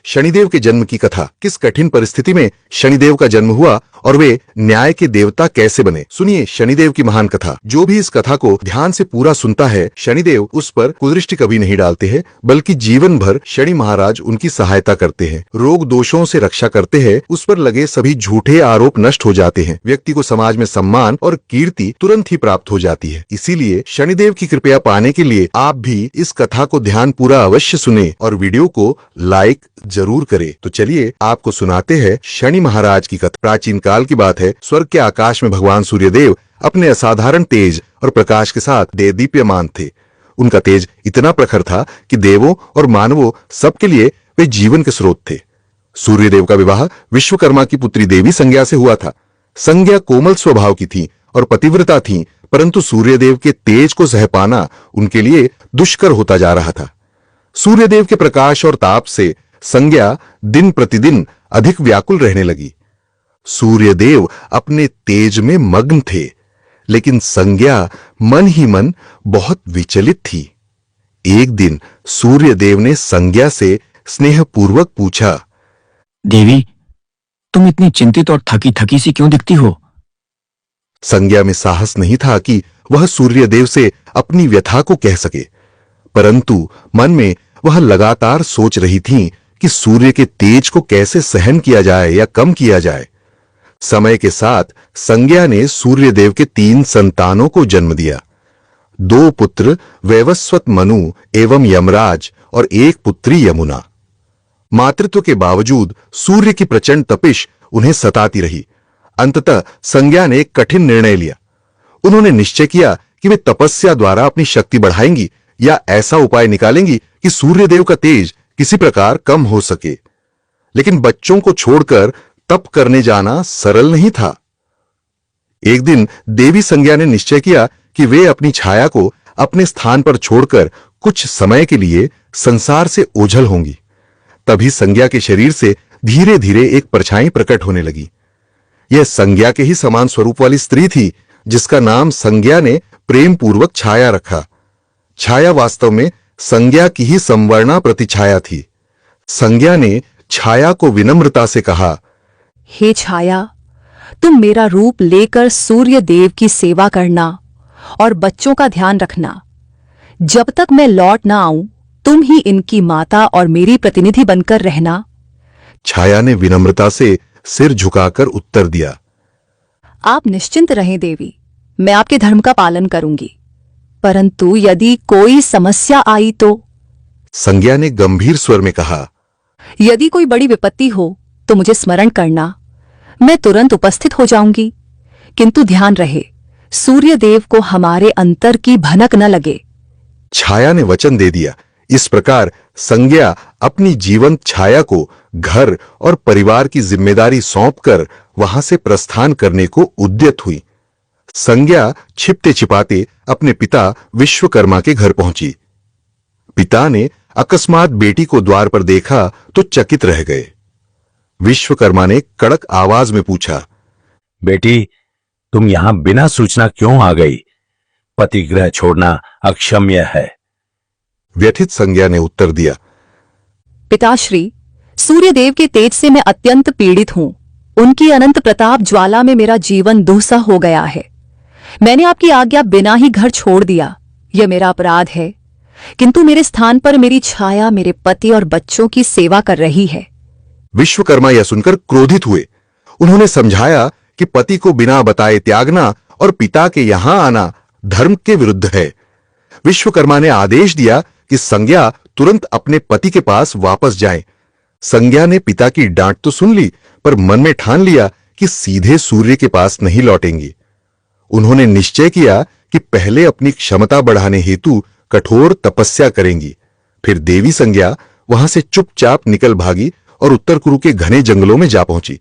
शनिदेव के जन्म की कथा। किस कठिन परिस्थिति में शनिदेव का जन्म हुआ और वे न्याय के देवता कैसे बने, सुनिए शनिदेव की महान कथा। जो भी इस कथा को ध्यान से पूरा सुनता है, शनिदेव उस पर कुदृष्टि कभी नहीं डालते हैं, बल्कि जीवन भर शनि महाराज उनकी सहायता करते हैं, रोग दोषों से रक्षा करते हैं, उस पर लगे सभी झूठे आरोप नष्ट हो जाते हैं, व्यक्ति को समाज में सम्मान और कीर्ति तुरंत ही प्राप्त हो जाती है। इसीलिए शनिदेव की कृपया पाने के लिए आप भी इस कथा को ध्यान पूरा अवश्य सुने और वीडियो को लाइक जरूर करें। तो चलिए आपको सुनाते हैं शनि महाराज की कथा। प्राचीन काल की बात है, स्वर्ग के आकाश में भगवान सूर्यदेव अपने असाधारण तेज और प्रकाश के साथ देदीप्यमान थे। उनका तेज इतना प्रखर था कि देवों और मानवों सबके लिए वे जीवन के स्रोत थे। सूर्यदेव का विवाह विश्वकर्मा की पुत्री देवी संज्ञा से हुआ था। संज्ञा कोमल स्वभाव की थी और पतिव्रता थी, परंतु सूर्यदेव के तेज को सह पाना उनके लिए दुष्कर होता जा रहा था। सूर्यदेव के प्रकाश और ताप से संज्ञा दिन प्रतिदिन अधिक व्याकुल रहने लगी। सूर्यदेव अपने तेज में मग्न थे, लेकिन संज्ञा मन ही मन बहुत विचलित थी। एक दिन सूर्यदेव ने संज्ञा से स्नेहपूर्वक पूछा, देवी, तुम इतनी चिंतित और थकी थकी सी क्यों दिखती हो? संज्ञा में साहस नहीं था कि वह सूर्यदेव से अपनी व्यथा को कह सके, परंतु मन में वह लगातार सोच रही थी कि सूर्य के तेज को कैसे सहन किया जाए या कम किया जाए। समय के साथ संज्ञा ने सूर्यदेव के 3 संतानों को जन्म दिया। 2 पुत्र वैवस्वत मनु एवं यमराज और 1 पुत्री यमुना। मातृत्व के बावजूद सूर्य की प्रचंड तपिश उन्हें सताती रही। अंततः संज्ञा ने एक कठिन निर्णय लिया। उन्होंने निश्चय किया कि वे तपस्या द्वारा अपनी शक्ति बढ़ाएंगी या ऐसा उपाय निकालेंगी कि सूर्यदेव का तेज किसी प्रकार कम हो सके। लेकिन बच्चों को छोड़कर तप करने जाना सरल नहीं था। एक दिन देवी संज्ञा ने निश्चय किया कि वे अपनी छाया को अपने स्थान पर छोड़कर कुछ समय के लिए संसार से ओझल होंगी। तभी संज्ञा के शरीर से धीरे धीरे एक परछाई प्रकट होने लगी। यह संज्ञा के ही समान स्वरूप वाली स्त्री थी, जिसका नाम संज्ञा ने प्रेम पूर्वक छाया रखा। छाया वास्तव में संज्ञा की ही संवर्णा प्रतिछाया थी। संज्ञा ने छाया को विनम्रता से कहा, हे छाया, तुम मेरा रूप लेकर सूर्य देव की सेवा करना और बच्चों का ध्यान रखना। जब तक मैं लौट ना आऊं, तुम ही इनकी माता और मेरी प्रतिनिधि बनकर रहना। छाया ने विनम्रता से सिर झुकाकर उत्तर दिया, आप निश्चिंत रहें देवी, मैं आपके धर्म का पालन करूंगी। परंतु यदि कोई समस्या आई तो? संज्ञा ने गंभीर स्वर में कहा, यदि कोई बड़ी विपत्ति हो तो मुझे स्मरण करना, मैं तुरंत उपस्थित हो जाऊंगी। किंतु ध्यान रहे, सूर्यदेव को हमारे अंतर की भनक न लगे। छाया ने वचन दे दिया। इस प्रकार संज्ञा अपनी जीवंत छाया को घर और परिवार की जिम्मेदारी सौंपकर वहां से प्रस्थान करने को उद्यत हुई। संज्ञा छिपते छिपाते अपने पिता विश्वकर्मा के घर पहुंची। पिता ने अकस्मात बेटी को द्वार पर देखा तो चकित रह गए। विश्वकर्मा ने कड़क आवाज में पूछा, बेटी, तुम यहां बिना सूचना क्यों आ गई? पतिगृह छोड़ना अक्षम्य है। व्यथित संज्ञा ने उत्तर दिया, पिताश्री, सूर्यदेव के तेज से मैं अत्यंत पीड़ित हूं। उनकी अनंत प्रताप ज्वाला में मेरा जीवन दुस्सह हो गया है। मैंने आपकी आज्ञा बिना ही घर छोड़ दिया, यह मेरा अपराध है। किंतु मेरे स्थान पर मेरी छाया मेरे पति और बच्चों की सेवा कर रही है। विश्वकर्मा यह सुनकर क्रोधित हुए। उन्होंने समझाया कि पति को बिना बताए त्यागना और पिता के यहां आना धर्म के विरुद्ध है। विश्वकर्मा ने आदेश दिया कि संज्ञा तुरंत अपने पति के पास वापस जाए। संज्ञा ने पिता की डांट तो सुन ली, पर मन में ठान लिया कि सीधे सूर्य के पास नहीं लौटेंगी। उन्होंने निश्चय किया कि पहले अपनी क्षमता बढ़ाने हेतु कठोर तपस्या करेंगी। फिर देवी संज्ञा वहां से चुपचाप निकल भागी और उत्तर कुरु के घने जंगलों में जा पहुंची।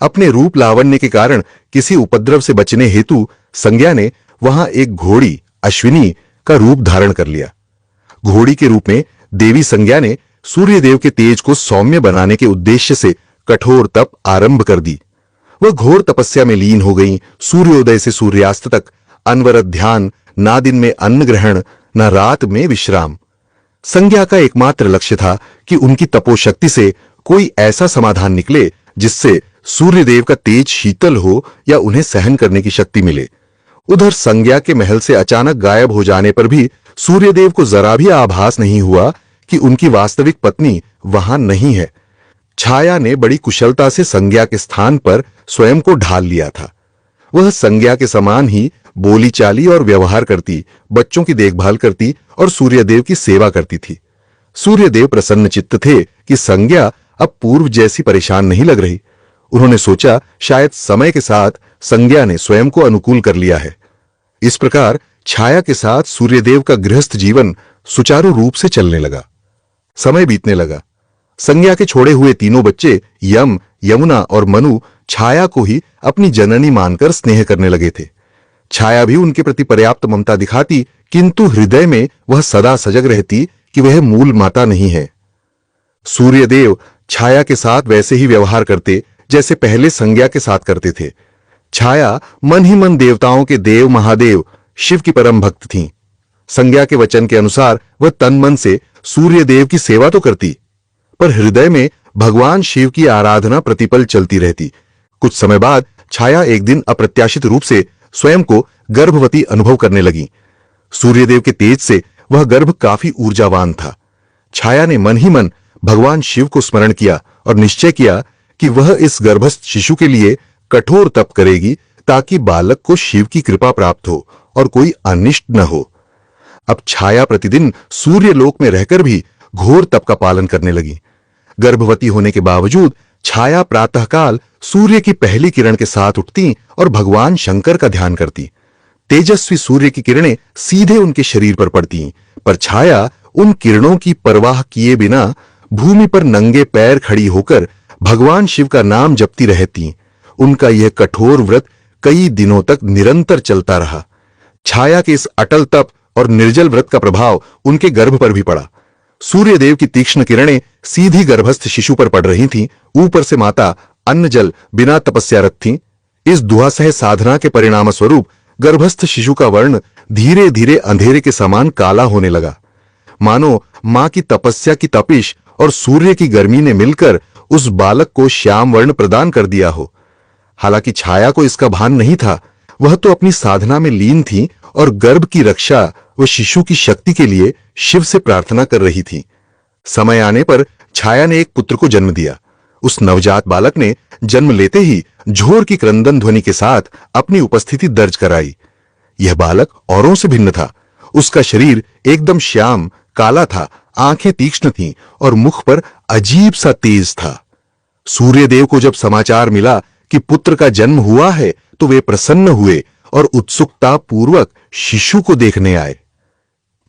अपने रूप लावण्य के कारण किसी उपद्रव से बचने हेतु संज्ञा ने वहां एक घोड़ी अश्विनी का रूप धारण कर लिया। घोड़ी के रूप में देवी संज्ञा ने सूर्यदेव के तेज को सौम्य बनाने के उद्देश्य से कठोर तप आरंभ कर दी। वह घोर तपस्या में लीन हो गई। सूर्योदय से सूर्यास्त तक अनवरत ध्यान, ना दिन में अन्न ग्रहण, न रात में विश्राम। संज्ञा का एकमात्र लक्ष्य था कि उनकी तपोशक्ति से कोई ऐसा समाधान निकले जिससे सूर्यदेव का तेज शीतल हो या उन्हें सहन करने की शक्ति मिले। उधर संज्ञा के महल से अचानक गायब हो जाने पर भी सूर्यदेव को जरा भी आभास नहीं हुआ कि उनकी वास्तविक पत्नी वहां नहीं है। छाया ने बड़ी कुशलता से संज्ञा के स्थान पर स्वयं को ढाल लिया था। वह संज्ञा के समान ही बोली चाली और व्यवहार करती, बच्चों की देखभाल करती और सूर्यदेव की सेवा करती थी। सूर्यदेव प्रसन्न चित्त थे कि संज्ञा अब पूर्व जैसी परेशान नहीं लग रही। उन्होंने सोचा शायद समय के साथ संज्ञा ने स्वयं को अनुकूल कर लिया है। इस प्रकार छाया के साथ सूर्यदेव का गृहस्थ जीवन सुचारू रूप से चलने लगा। समय बीतने लगा। संज्ञा के छोड़े हुए तीनों बच्चे यम, यमुना और मनु छाया को ही अपनी जननी मानकर स्नेह करने लगे थे। छाया भी उनके प्रति पर्याप्त ममता दिखाती, किंतु हृदय में वह सदा सजग रहती कि वह मूल माता नहीं है। सूर्यदेव छाया के साथ वैसे ही व्यवहार करते जैसे पहले संज्ञा के साथ करते थे। छाया मन ही मन देवताओं के देव महादेव शिव की परम भक्त थीं। संज्ञा के वचन के अनुसार वह तन मन से सूर्यदेव की सेवा तो करती, पर हृदय में भगवान शिव की आराधना प्रतिपल चलती रहती। कुछ समय बाद छाया एक दिन अप्रत्याशित रूप से स्वयं को गर्भवती अनुभव करने लगी। सूर्यदेव के तेज से वह गर्भ काफी ऊर्जावान था। छाया ने मन ही मन भगवान शिव को स्मरण किया और निश्चय किया कि वह इस गर्भस्थ शिशु के लिए कठोर तप करेगी ताकि बालक को शिव की कृपा प्राप्त हो और कोई अनिष्ट न हो। अब छाया प्रतिदिन सूर्यलोक में रहकर भी घोर तप का पालन करने लगी। गर्भवती होने के बावजूद छाया प्रातःकाल सूर्य की पहली किरण के साथ उठती और भगवान शंकर का ध्यान करती। तेजस्वी सूर्य की किरणें सीधे उनके शरीर पर पड़ती, पर छाया उन किरणों की परवाह किए बिना भूमि पर नंगे पैर खड़ी होकर भगवान शिव का नाम जपती रहती। उनका यह कठोर व्रत कई दिनों तक निरंतर चलता रहा। छाया के इस अटल तप और निर्जल व्रत का प्रभाव उनके गर्भ पर भी पड़ा। सूर्यदेव की तीक्ष्ण किरणें सीधी गर्भस्थ शिशु पर पड़ रही थीं। ऊपर से माता अन्न जल बिना तपस्यारत थीं। इस दुआसह साधना के परिणाम स्वरूप गर्भस्थ शिशु का वर्ण धीरे धीरे अंधेरे के समान काला होने लगा, मानो मां की तपस्या की तपिश और सूर्य की गर्मी ने मिलकर उस बालक को श्याम वर्ण प्रदान कर दिया हो। हालांकि छाया को इसका भान नहीं था। वह तो अपनी साधना में लीन थी और गर्भ की रक्षा व शिशु की शक्ति के लिए शिव से प्रार्थना कर रही थी। समय आने पर छाया ने एक पुत्र को जन्म दिया। उस नवजात बालक ने जन्म लेते ही झोर की क्रंदन ध्वनि के साथ अपनी उपस्थिति दर्ज कराई। यह बालक औरों से भिन्न था। उसका शरीर एकदम श्याम काला था, आंखें तीक्ष्ण थीं और मुख पर अजीब सा तेज था। सूर्यदेव को जब समाचार मिला कि पुत्र का जन्म हुआ है तो वे प्रसन्न हुए और उत्सुकता पूर्वक शिशु को देखने आए।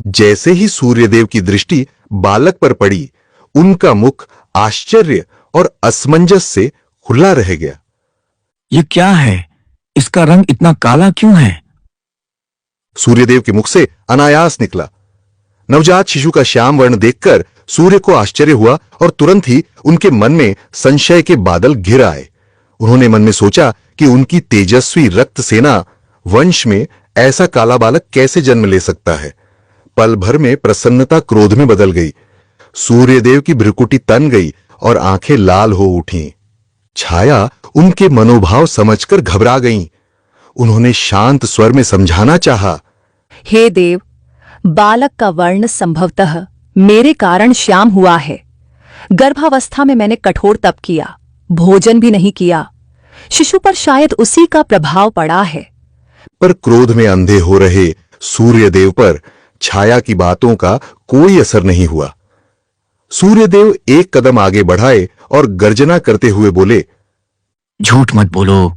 जैसे ही सूर्यदेव की दृष्टि बालक पर पड़ी, उनका मुख आश्चर्य और असमंजस से खुला रह गया। ये क्या है? इसका रंग इतना काला क्यों है? सूर्यदेव के मुख से अनायास निकला। नवजात शिशु का श्याम वर्ण देखकर सूर्य को आश्चर्य हुआ और तुरंत ही उनके मन में संशय के बादल घिर आए। उन्होंने मन में सोचा कि उनकी तेजस्वी रक्त सेना वंश में ऐसा काला बालक कैसे जन्म ले सकता है। पल भर में प्रसन्नता क्रोध में बदल गई। सूर्यदेव की भ्रुकुटी तन गई और आंखें लाल हो उठीं। छाया उनके मनोभाव समझकर घबरा गईं। उन्होंने शांत स्वर में समझाना चाहा, हे देव, बालक का वर्ण संभवतः मेरे कारण श्याम हुआ है। गर्भावस्था में मैंने कठोर तप किया, भोजन भी नहीं किया। शिशु पर शायद उसी का प्रभाव पड़ा है। पर क्रोध में अंधे हो रहे सूर्यदेव पर छाया की बातों का कोई असर नहीं हुआ। सूर्यदेव एक कदम आगे बढ़ाए और गर्जना करते हुए बोले, झूठ मत बोलो।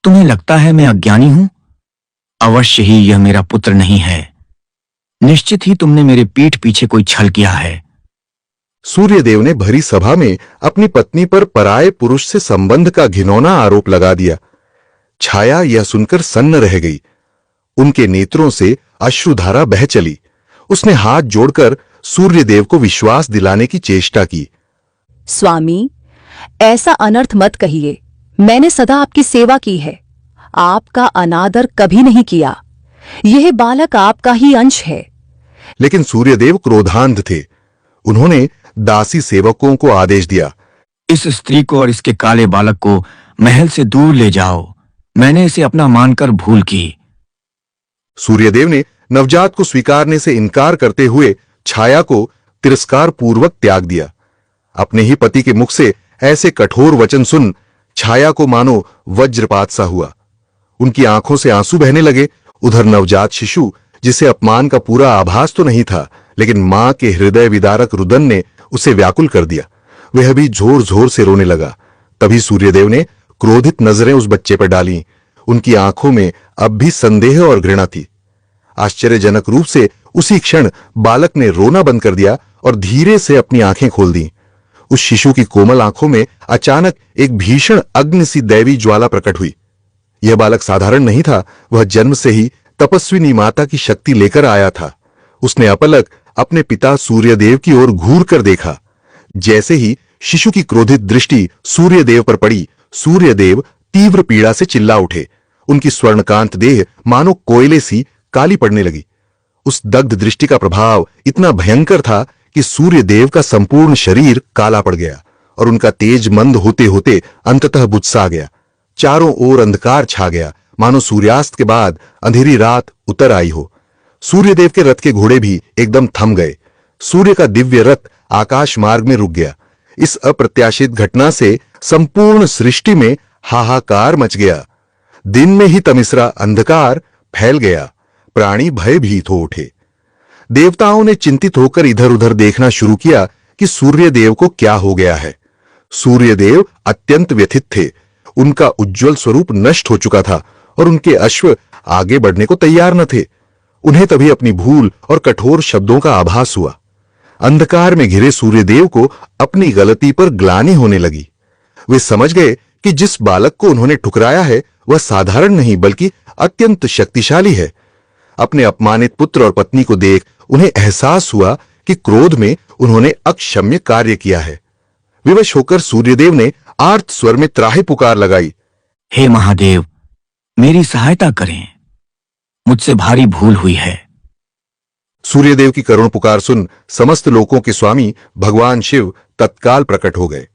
तुम्हें लगता है मैं अज्ञानी हूं? अवश्य ही यह मेरा पुत्र नहीं है। निश्चित ही तुमने मेरे पीठ पीछे कोई छल किया है। सूर्यदेव ने भरी सभा में अपनी पत्नी पर पराये पुरुष से संबंध का घिनौना आरोप लगा दिया। छाया यह सुनकर सन्न रह गई। उनके नेत्रों से अश्रुधारा बह चली। उसने हाथ जोड़कर सूर्यदेव को विश्वास दिलाने की चेष्टा की। स्वामी, ऐसा अनर्थ मत कहिए। मैंने सदा आपकी सेवा की है, आपका अनादर कभी नहीं किया। यह बालक आपका ही अंश है। लेकिन सूर्यदेव क्रोधांध थे। उन्होंने दासी सेवकों को आदेश दिया, इस स्त्री को और इसके काले बालक को महल से दूर ले जाओ। मैंने इसे अपना मानकर भूल की। सूर्यदेव ने नवजात को स्वीकारने से इनकार करते हुए छाया को तिरस्कार पूर्वक त्याग दिया। अपने ही पति के मुख से ऐसे कठोर वचन सुन छाया को मानो वज्रपात सा हुआ। उनकी आंखों से आंसू बहने लगे। उधर नवजात शिशु, जिसे अपमान का पूरा आभास तो नहीं था, लेकिन मां के हृदय विदारक रुदन ने उसे व्याकुल कर दिया। वह भी जोर जोर से रोने लगा। तभी सूर्यदेव ने क्रोधित नजरें उस बच्चे पर डाली। उनकी आंखों में अब भी संदेह और घृणा थी। आश्चर्यजनक रूप से उसी क्षण बालक ने रोना बंद कर दिया और धीरे से अपनी आंखें खोल दी। उस शिशु की कोमल आंखों में अचानक एक भीषण अग्नि सी दैवी ज्वाला प्रकट हुई। यह बालक साधारण नहीं था, वह जन्म से ही तपस्विनी माता की शक्ति लेकर आया था। उसने अपलक अपने पिता सूर्यदेव की ओर घूर कर देखा। जैसे ही शिशु की क्रोधित दृष्टि सूर्यदेव पर पड़ी, सूर्यदेव तीव्र पीड़ा से चिल्ला उठे। उनकी स्वर्णकांत देह मानो कोयले सी काली पड़ने लगी। उस दग्ध दृष्टि का प्रभाव इतना भयंकर था कि सूर्यदेव का संपूर्ण शरीर काला पड़ गया और उनका तेज मंद होते होते अंततः बुझसा गया। चारों ओर अंधकार छा गया, मानो सूर्यास्त के बाद अंधेरी रात उतर आई हो। सूर्यदेव के रथ के घोड़े भी एकदम थम गए। सूर्य का दिव्य रथ आकाश मार्ग में रुक गया। इस अप्रत्याशित घटना से संपूर्ण सृष्टि में हाहाकार मच गया। दिन में ही तमिसरा अंधकार फैल गया। प्राणी भयभीत हो उठे। देवताओं ने चिंतित होकर इधर उधर देखना शुरू किया कि सूर्यदेव को क्या हो गया है। सूर्यदेव अत्यंत व्यथित थे। उनका उज्जवल स्वरूप नष्ट हो चुका था और उनके अश्व आगे बढ़ने को तैयार न थे। उन्हें तभी अपनी भूल और कठोर शब्दों का आभास हुआ। अंधकार में घिरे सूर्यदेव को अपनी गलती पर ग्लानि होने लगी। वे समझ गए कि जिस बालक को उन्होंने ठुकराया है वह साधारण नहीं बल्कि अत्यंत शक्तिशाली है। अपने अपमानित पुत्र और पत्नी को देख उन्हें एहसास हुआ कि क्रोध में उन्होंने अक्षम्य कार्य किया है। विवश होकर सूर्यदेव ने आर्त स्वर में त्राहि पुकार लगाई, हे महादेव, मेरी सहायता करें, मुझसे भारी भूल हुई है। सूर्यदेव की करुण पुकार सुन समस्त लोकों के स्वामी भगवान शिव तत्काल प्रकट हो गए।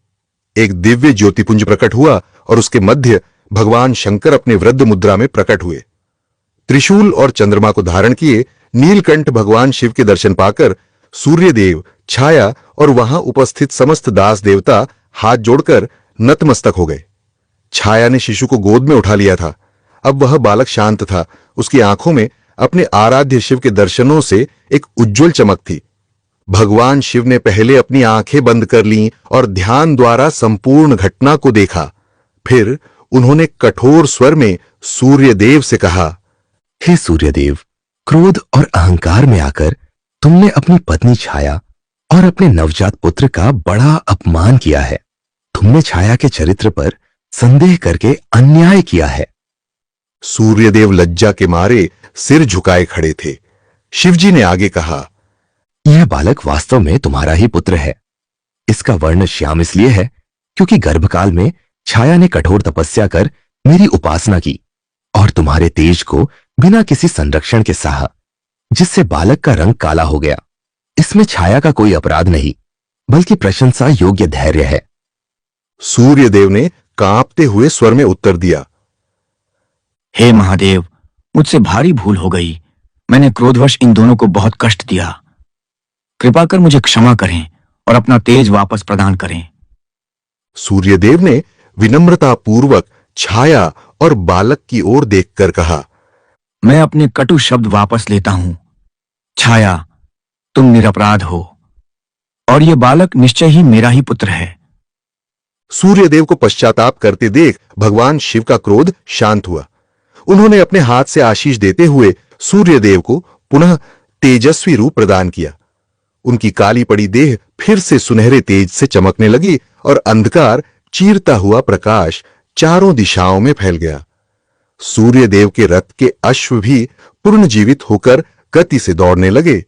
एक दिव्य ज्योतिपुंज प्रकट हुआ और उसके मध्य भगवान शंकर अपने वृद्ध मुद्रा में प्रकट हुए। त्रिशूल और चंद्रमा को धारण किए नीलकंठ भगवान शिव के दर्शन पाकर सूर्यदेव, छाया और वहां उपस्थित समस्त दास देवता हाथ जोड़कर नतमस्तक हो गए। छाया ने शिशु को गोद में उठा लिया था। अब वह बालक शांत था। उसकी आंखों में अपने आराध्य शिव के दर्शनों से एक उज्जवल चमक थी। भगवान शिव ने पहले अपनी आंखें बंद कर लीं और ध्यान द्वारा संपूर्ण घटना को देखा। फिर उन्होंने कठोर स्वर में सूर्यदेव से कहा, हे सूर्यदेव, क्रोध और अहंकार में आकर तुमने अपनी पत्नी छाया और अपने नवजात पुत्र का बड़ा अपमान किया है। तुमने छाया के चरित्र पर संदेह करके अन्याय किया है। सूर्यदेव लज्जा के मारे सिर झुकाए खड़े थे। शिवजी ने आगे कहा, यह बालक वास्तव में तुम्हारा ही पुत्र है। इसका वर्ण श्याम इसलिए है क्योंकि गर्भकाल में छाया ने कठोर तपस्या कर मेरी उपासना की और तुम्हारे तेज को बिना किसी संरक्षण के सहा, जिससे बालक का रंग काला हो गया। इसमें छाया का कोई अपराध नहीं, बल्कि प्रशंसा योग्य धैर्य है। सूर्यदेव ने कांपते हुए स्वर में उत्तर दिया, हे महादेव, मुझसे भारी भूल हो गई। मैंने क्रोधवश इन दोनों को बहुत कष्ट दिया। कृपा कर मुझे क्षमा करें और अपना तेज वापस प्रदान करें। सूर्यदेव ने विनम्रतापूर्वक छाया और बालक की ओर देखकर कहा, मैं अपने कटु शब्द वापस लेता हूं। छाया, तुम निरपराध हो और यह बालक निश्चय ही मेरा ही पुत्र है। सूर्यदेव को पश्चाताप करते देख भगवान शिव का क्रोध शांत हुआ। उन्होंने अपने हाथ से आशीष देते हुए सूर्यदेव को पुनः तेजस्वी रूप प्रदान किया। उनकी काली पड़ी देह फिर से सुनहरे तेज से चमकने लगी और अंधकार चीरता हुआ प्रकाश चारों दिशाओं में फैल गया। सूर्यदेव के रथ के अश्व भी पुनर्जीवित होकर गति से दौड़ने लगे।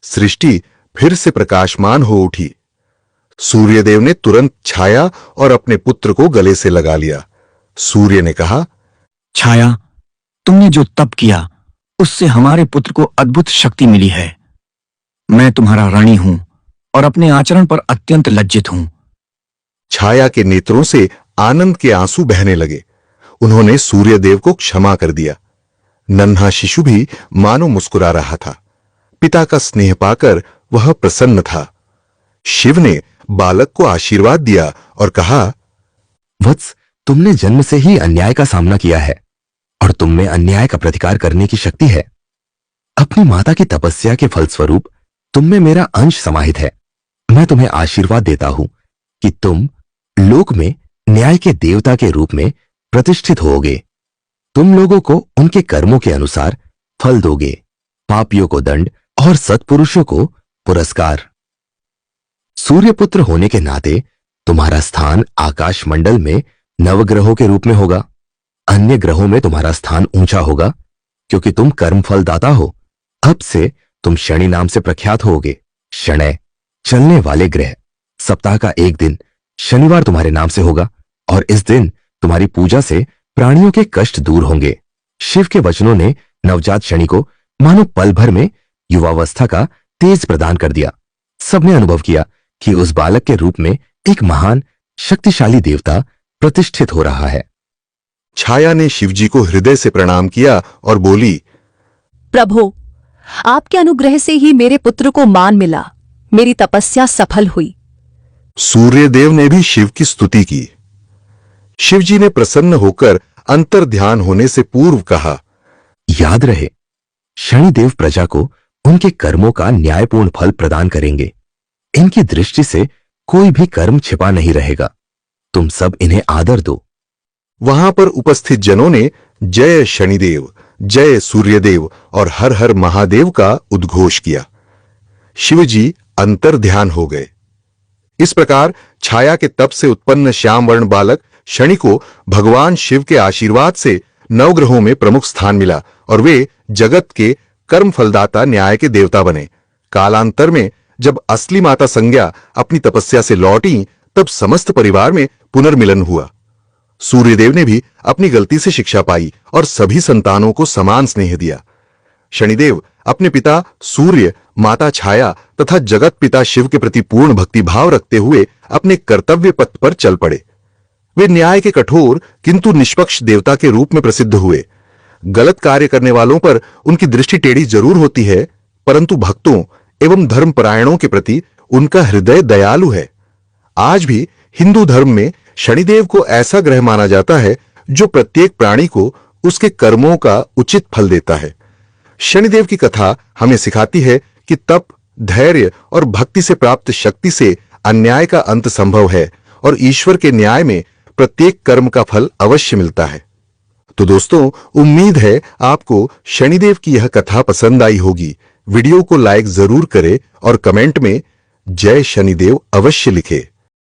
सृष्टि फिर से प्रकाशमान हो उठी। सूर्यदेव ने तुरंत छाया और अपने पुत्र को गले से लगा लिया। सूर्य ने कहा, छाया, तुमने जो तप किया उससे हमारे पुत्र को अद्भुत शक्ति मिली है। मैं तुम्हारा ऋणी हूं और अपने आचरण पर अत्यंत लज्जित हूं। छाया के नेत्रों से आनंद के आंसू बहने लगे। उन्होंने सूर्यदेव को क्षमा कर दिया। नन्हा शिशु भी मानो मुस्कुरा रहा था। पिता का स्नेह पाकर वह प्रसन्न था। शिव ने बालक को आशीर्वाद दिया और कहा, वत्स, तुमने जन्म से ही अन्याय का सामना किया है और तुम में अन्याय का प्रतिकार करने की शक्ति है। अपनी माता की तपस्या के फलस्वरूप तुम में मेरा अंश समाहित है। मैं तुम्हें आशीर्वाद देता हूं कि तुम लोक में न्याय के देवता के रूप में प्रतिष्ठित होगे। तुम लोगों को उनके कर्मों के अनुसार फल दोगे, पापियों को दंड और सत्पुरुषों को पुरस्कार। सूर्यपुत्र होने के नाते तुम्हारा स्थान आकाश मंडल में नवग्रहों के रूप में होगा। अन्य ग्रहों में तुम्हारा स्थान ऊंचा होगा क्योंकि तुम कर्म फलदाता हो। अब से तुम शनि नाम से प्रख्यात होगे। शनय, चलने वाले ग्रह। सप्ताह का एक दिन शनिवार तुम्हारे नाम से होगा और इस दिन तुम्हारी पूजा से प्राणियों के कष्ट दूर होंगे। शिव के वचनों ने नवजात शनि को मानो पल भर में युवावस्था का तेज प्रदान कर दिया। सबने अनुभव किया कि उस बालक के रूप में एक महान शक्तिशाली देवता प्रतिष्ठित हो रहा है। छाया ने शिवजी को हृदय से प्रणाम किया और बोली, प्रभु, आपके अनुग्रह से ही मेरे पुत्र को मान मिला। मेरी तपस्या सफल हुई। सूर्यदेव ने भी शिव की स्तुति की। शिवजी ने प्रसन्न होकर अंतर ध्यान होने से पूर्व कहा, याद रहे, शनिदेव प्रजा को उनके कर्मों का न्यायपूर्ण फल प्रदान करेंगे। इनकी दृष्टि से कोई भी कर्म छिपा नहीं रहेगा। तुम सब इन्हें आदर दो। वहां पर उपस्थित जनों ने जय शनिदेव, जय सूर्यदेव और हर हर महादेव का उद्घोष किया। शिवजी अंतर ध्यान हो गए। इस प्रकार छाया के तप से उत्पन्न श्याम वर्ण बालक शनि को भगवान शिव के आशीर्वाद से नवग्रहों में प्रमुख स्थान मिला और वे जगत के कर्म फलदाता न्याय के देवता बने। कालांतर में जब असली माता संज्ञा अपनी तपस्या से लौटी, तब समस्त परिवार में पुनर्मिलन हुआ। सूर्यदेव ने भी अपनी गलती से शिक्षा पाई और सभी संतानों को समान स्नेह दिया। शनिदेव अपने पिता सूर्य, माता छाया तथा जगत पिता शिव के प्रति पूर्ण भक्ति भाव रखते हुए अपने कर्तव्य पथ पर चल पड़े। वे न्याय के कठोर किंतु निष्पक्ष देवता के रूप में प्रसिद्ध हुए। गलत कार्य करने वालों पर उनकी दृष्टि टेढ़ी जरूर होती है, परंतु भक्तों एवं धर्मपरायणों के प्रति उनका हृदय दयालु है। आज भी हिंदू धर्म में शनिदेव को ऐसा ग्रह माना जाता है जो प्रत्येक प्राणी को उसके कर्मों का उचित फल देता है। शनिदेव की कथा हमें सिखाती है कि तप, धैर्य और भक्ति से प्राप्त शक्ति से अन्याय का अंत संभव है और ईश्वर के न्याय में प्रत्येक कर्म का फल अवश्य मिलता है। तो दोस्तों, उम्मीद है आपको शनिदेव की यह कथा पसंद आई होगी। वीडियो को लाइक जरूर करें और कमेंट में जय शनिदेव अवश्य लिखें।